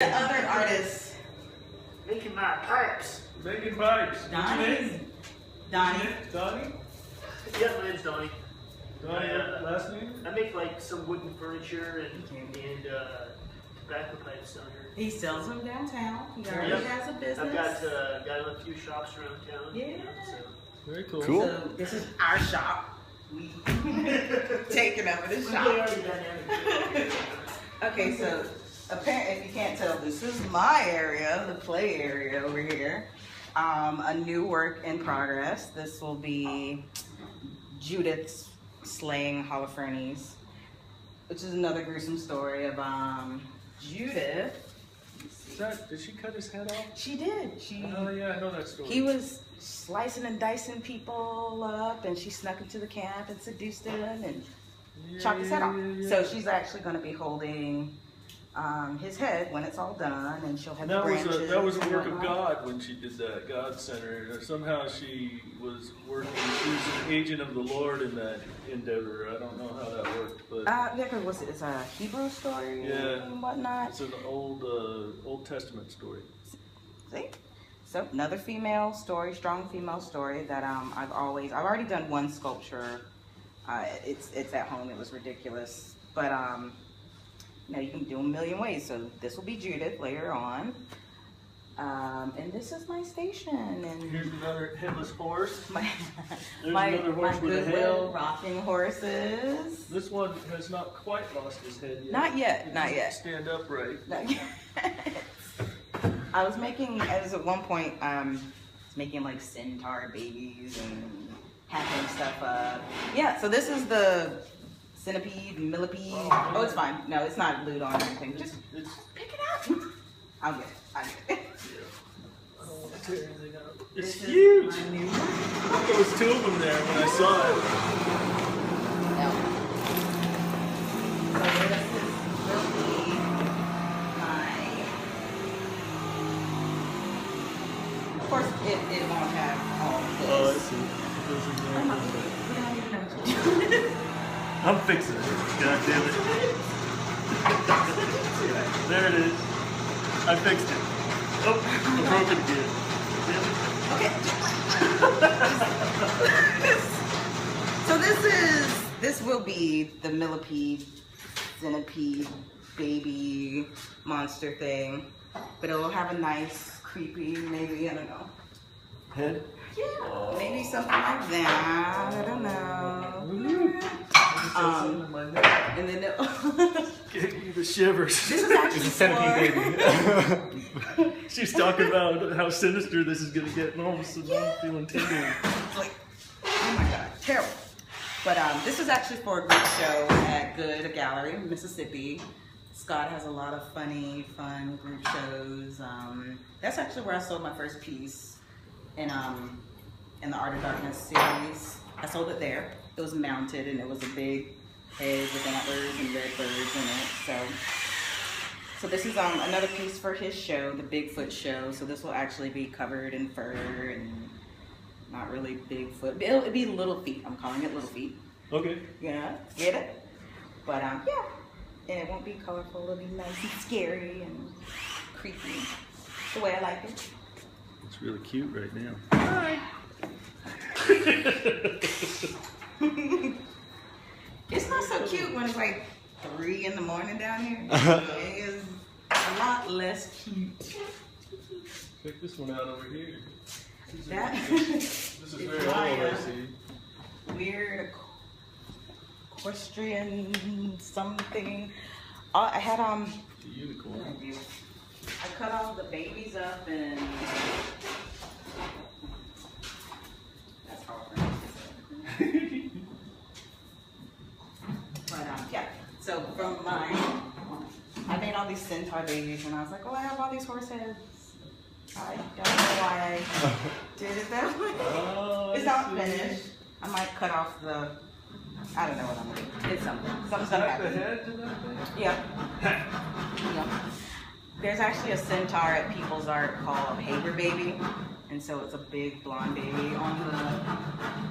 The other artists. Making my pipes. Making pipes. Donnie. Donnie. Donnie? Yeah, my name's Donnie. Donnie, last name? I make like some wooden furniture and tobacco pipes down here. He sells them downtown. He already has a business. I've got a few shops around town. Yeah. You know, so. Very cool. So this is our shop. We taking over the shop. Okay, so apparently, if you can't tell, this is my area, the play area over here. A new work in progress. This will be Judith's slaying Holofernes, which is another gruesome story of Judith. Did she cut his head off? She did. Oh yeah, I know that story. He was slicing and dicing people up, and she snuck into the camp and seduced him and chopped his head off. So she's actually going to be holding his head when it's all done, and she'll have the branches. That was a work of God when she did that. God sent her. Somehow she was working. She was an agent of the Lord in that endeavor. I don't know how that worked, but yeah, because it's a Hebrew story and whatnot. It's an Old Testament story. See, so another female story, strong female story that I've already done one sculpture. It's at home. It was ridiculous, but now you can do a million ways. So this will be Judith later on. And this is my station. And here's another headless horse. My another horse with a head. Goodwill rocking horses. This one has not quite lost his head yet. Not yet, not yet. Stand upright. Not yet. I was at one point, making like centaur babies and hacking stuff up. Yeah, so this is the centipede, millipede. Oh, it's fine. No, it's not glued on or anything. Just pick it up. I'll get it. I don't want to tear anything up. It's This huge. is my new one. There was two of them there when I saw it. No. So this will be my. Of course, it won't have all this. Oh, I see. I'm fixing it. God damn it. There it is. I fixed it. Oh, I broke it again. Okay. So this will be the millipede, centipede, baby monster thing, but it'll have a nice, creepy, maybe, I don't know. Head? Yeah, maybe something like that. I don't know. And then Gave me the shivers. this is actually It's a centipede baby. She's talking about how sinister this is gonna get, and all of a sudden I'm feeling tingling. like, oh my god, terrible. But this is actually for a group show at Good Gallery, Mississippi. Scott has a lot of fun group shows. That's actually where I sold my first piece in the Art of Darkness series. I sold it there. It was mounted, and it was a big head with antlers and red birds in it. So this is another piece for his show, the Bigfoot show. So this will actually be covered in fur and not really Bigfoot. It'll be little feet. I'm calling it little feet. Okay. Yeah, get it? But yeah, and it won't be colorful. It'll be nice and scary and creepy, the way I like it. It's really cute right now. Hi. It's not so cute when it's like 3 in the morning down here. It is a lot less cute. Check this one out over here. This is very old, I see. Weird equestrian something. I had The unicorn. I cut all the babies up and that's hard. But yeah. So from mine, I made all these centaur babies, and I was like, oh, I have all these horse heads. I don't know why I did it that way. Oh, It's not finished. I might cut off the. I don't know what I'm gonna do. It's something. Something's gonna happen. The head to that thing? Yeah. Yeah. There's actually a centaur at People's Art called Haber Baby, and so it's a big blonde baby on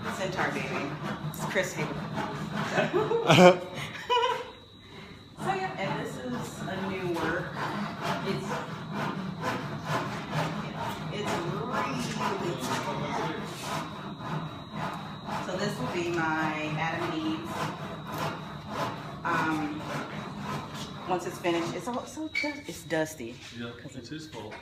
the centaur baby. It's Chris Haber. So yeah, and this is a new work. It's once it's finished, it's all so it's dusty. Yeah, it's his fault.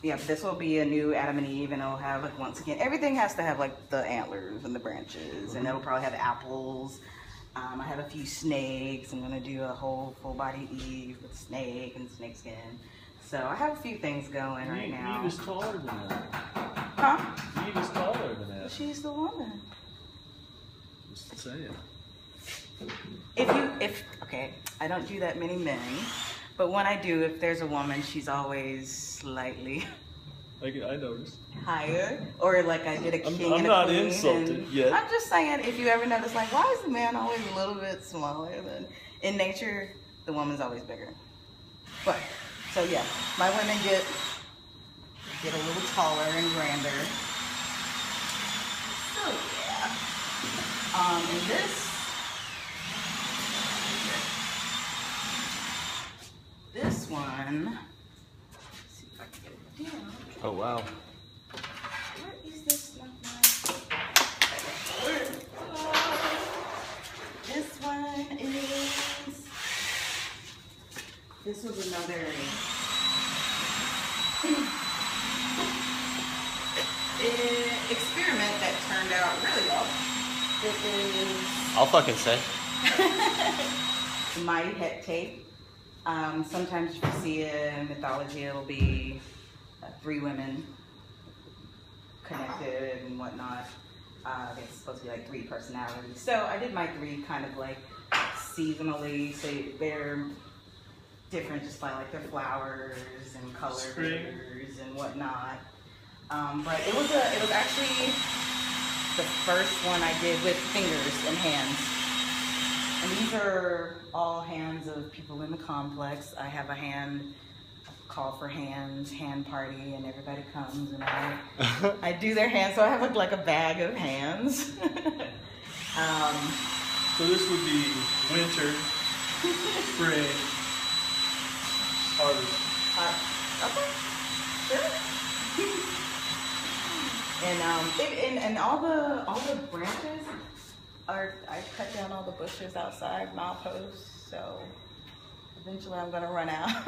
Yeah, this will be a new Adam and Eve, and it'll have, like, once again, everything has to have, like, the antlers and the branches, and it'll probably have apples. I have a few snakes. I'm gonna do a whole full body Eve with snake and snake skin. So I have a few things going right now. Eve is taller than that. Huh? Eve is taller than that. She's the woman. Just saying. Okay, I don't do that many men, but when I do, if there's a woman, she's always slightly I noticed. higher, or like I did a king I'm and a not queen. insulted yet. I'm just saying, if you ever notice, like, why is the man always a little bit smaller than in nature? The woman's always bigger. But so yeah, my women get a little taller and grander. So yeah, and this one. Let's see if I can get it down. Oh wow. What is this like? This one is. This was another experiment that turned out really well. It is. I'll fucking say. Mighty het tape. Sometimes you see it in mythology, it'll be 3 women connected and whatnot. It's supposed to be like 3 personalities. So I did my 3 kind of like seasonally, so they're different just by like their flowers and colors and whatnot. But it was actually the first one I did with fingers and hands. And these are all hands of people in the complex. I have a call for hands, hand party, and everybody comes and I do their hands. So I have like a bag of hands. So this would be winter, spring, harvest. Okay, sure. And all the branches are, I cut down all the bushes outside mileposts, so eventually I'm gonna run out.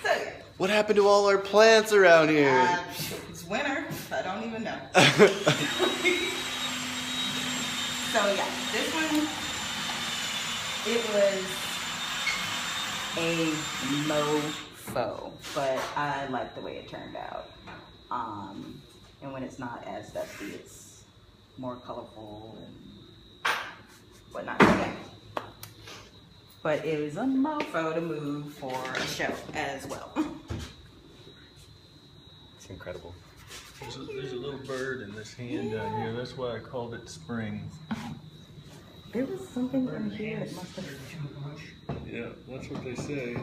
So yeah. What happened to all our plants around here? It's winter, I don't even know. So yeah, this one, it was a mofo, but I like the way it turned out. And when it's not as dusty, it's more colorful and whatnot. Okay. But it was a mofo to move for a show as well. It's incredible. There's a little bird in this hand down here. That's why I called it spring. There was something in here that must have... Yeah, that's what they say.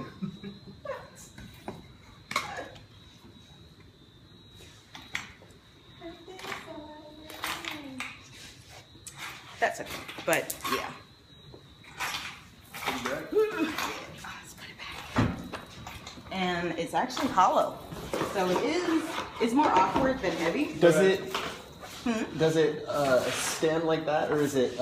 That's okay, but yeah. And it's actually hollow, so it's more awkward than heavy. Does it stand like that, or is it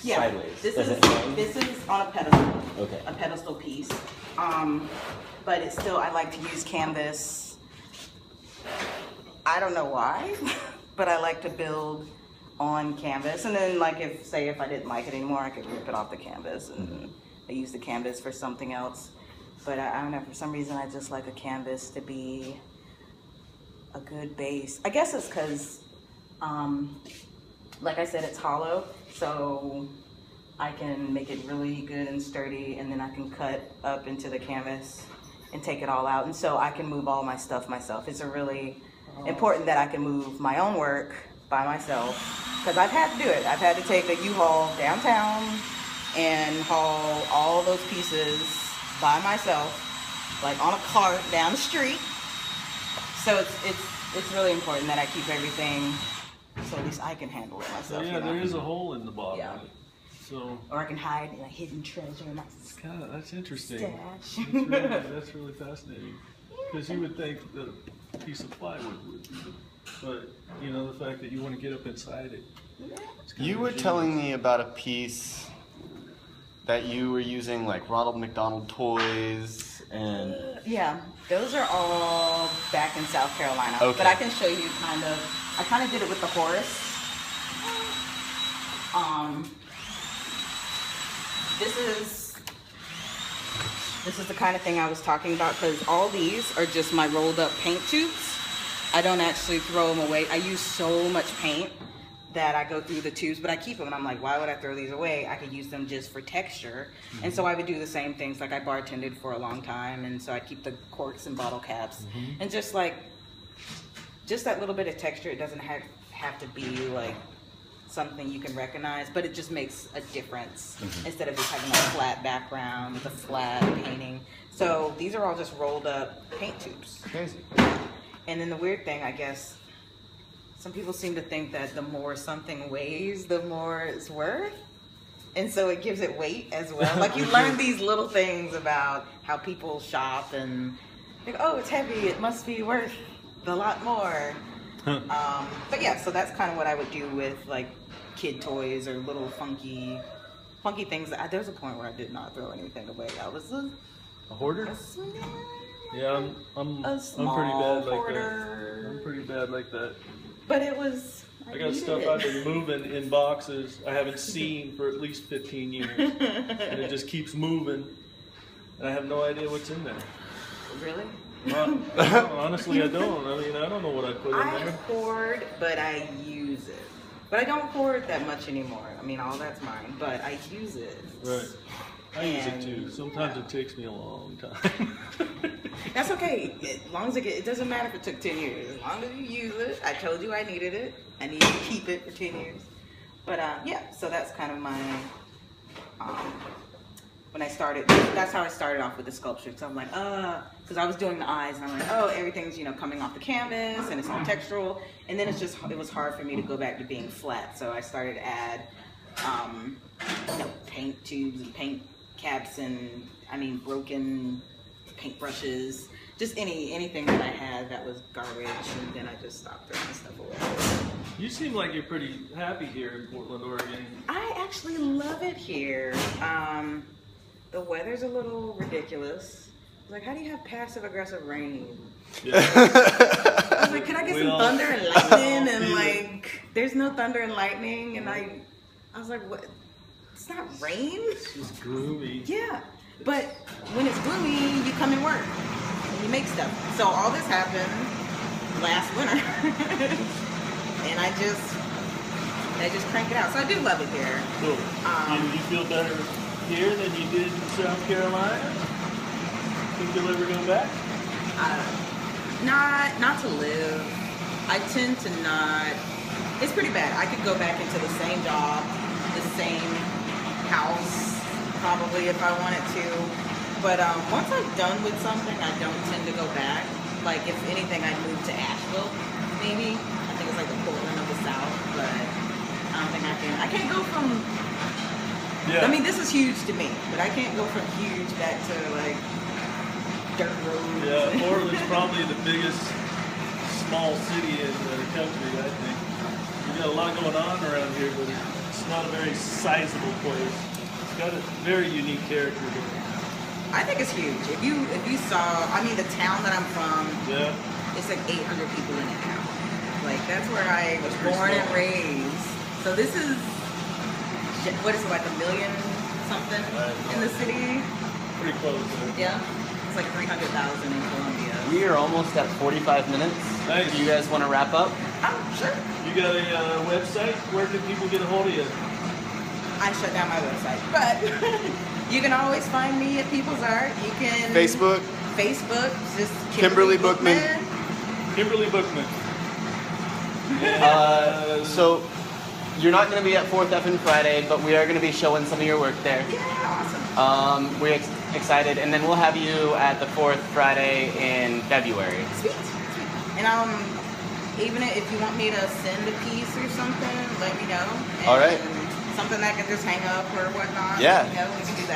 sideways? This Does is it hang? this is on a pedestal. Okay. A pedestal piece. But it's still, I like to use canvas. I don't know why, but I like to build on canvas, and then like if I didn't like it anymore, I could rip it off the canvas and I use the canvas for something else. But I don't know, for some reason I just like a canvas to be a good base. I guess it's because like I said, it's hollow, so I can make it really good and sturdy, and then I can cut up into the canvas and take it all out, and so I can move all my stuff myself. It's a really important that I can move my own work by myself, because I've had to do it. I've had to take a U-Haul downtown and haul all those pieces by myself, like on a cart down the street. So it's really important that I keep everything, so at least I can handle it myself. So yeah, you know? there is a hole in the bottom Yeah. of it. So Or I can hide a hidden treasure in my that's interesting. stash. That's really fascinating. Because you would think that a piece of plywood would be, but you know, the fact that you want to get up inside it. You were telling me about a piece that you were using like Ronald McDonald toys and... Yeah, those are all back in South Carolina. Okay. But I can show you I kind of did it with the horse. This is the kind of thing I was talking about, because all these are just my rolled up paint tubes. I don't actually throw them away. I use so much paint that I go through the tubes, but I keep them, and I'm like, why would I throw these away? I could use them just for texture. And so I would do the same things. Like I bartended for a long time, and so I keep the corks and bottle caps. And just that little bit of texture. It doesn't have to be like something you can recognize, but it just makes a difference instead of just having a flat background with a flat painting. So these are all just rolled up paint tubes. Crazy. And then the weird thing, I guess, some people seem to think that the more something weighs, the more it's worth. And so it gives it weight as well. Like you learn these little things about how people shop and like, oh, it's heavy, it must be worth a lot more. But yeah, so that's kind of what I would do with like kid toys or little funky things. There was a point where I did not throw anything away. I was A hoarder? Yeah, I'm pretty small bad like hoarder. that. I'm pretty bad like that. But it was. I got stuff I've been moving in boxes I haven't seen for at least 15 years, and it just keeps moving, and I have no idea what's in there. Really? No, honestly, I don't. I mean, I don't know what I put in I there. hoard, but I use it. But I don't hoard that much anymore. I mean, all that's mine, but I use it. Right. I use it And, too. Sometimes it takes me a long time. That's okay. As long as it doesn't matter if it took 10 years. As long as you use it. I told you I needed it. I need to keep it for 10 years. But yeah, so that's kind of my, when I started, that's how I started off with the sculpture. So I'm like, because I was doing the eyes and I'm like, oh, everything's, coming off the canvas and it's all textural. And then it was hard for me to go back to being flat. So I started to add, paint tubes and paint caps and, broken paintbrushes. Just anything that I had that was garbage, and then I just stopped throwing stuff away. You seem like you're pretty happy here in Portland, Oregon. I actually love it here. The weather's a little ridiculous. Like, how do you have passive-aggressive rain? Yeah. I was like, could I get some thunder and lightning? And like, there's no thunder and lightning, and I was like, what? It's not rain? It's just gloomy. Yeah, but when it's gloomy, you come and work. You make stuff. So all this happened last winter, and I just crank it out. So I do love it here. Cool. You feel better here than you did in South Carolina? Think you'll ever go back? Not to live. I tend to not. It's pretty bad. I could go back into the same job, the same house, probably if I wanted to. But once I'm done with something, I don't tend to go back. Like, if anything, I'd move to Asheville, maybe. I think it's like the Portland of the South, but I don't think I can't go from, Yeah. this is huge to me, but I can't go from huge back to, like, dirt roads. Yeah, Portland's probably the biggest small city in the country, I think. You got a lot going on around here, but it's not a very sizable place. It's got a very unique character to it. I think it's huge. If you saw, the town that I'm from, Yeah. it's like 800 people in it now. Like, that's where I was pretty born and small. raised. So this is, what is it, like 1 million something in the city? Pretty close there. Yeah. It's like 300,000 in Columbia. We are almost at 45 minutes. Nice. Do you guys want to wrap up? Oh, sure. You got a website? Where can people get a hold of you? I shut down my website, but you can always find me at People's Art. You can Facebook, just Kimberly Bookman. Kimberly Bookman. So you're not going to be at 4th F Friday, but we are going to be showing some of your work there. Yeah, awesome. We're excited, and then we'll have you at the 4th Friday in February. Sweet. And even if you want me to send a piece or something, let me know. All right. Something that can just hang up or whatnot. Yeah. We can do that.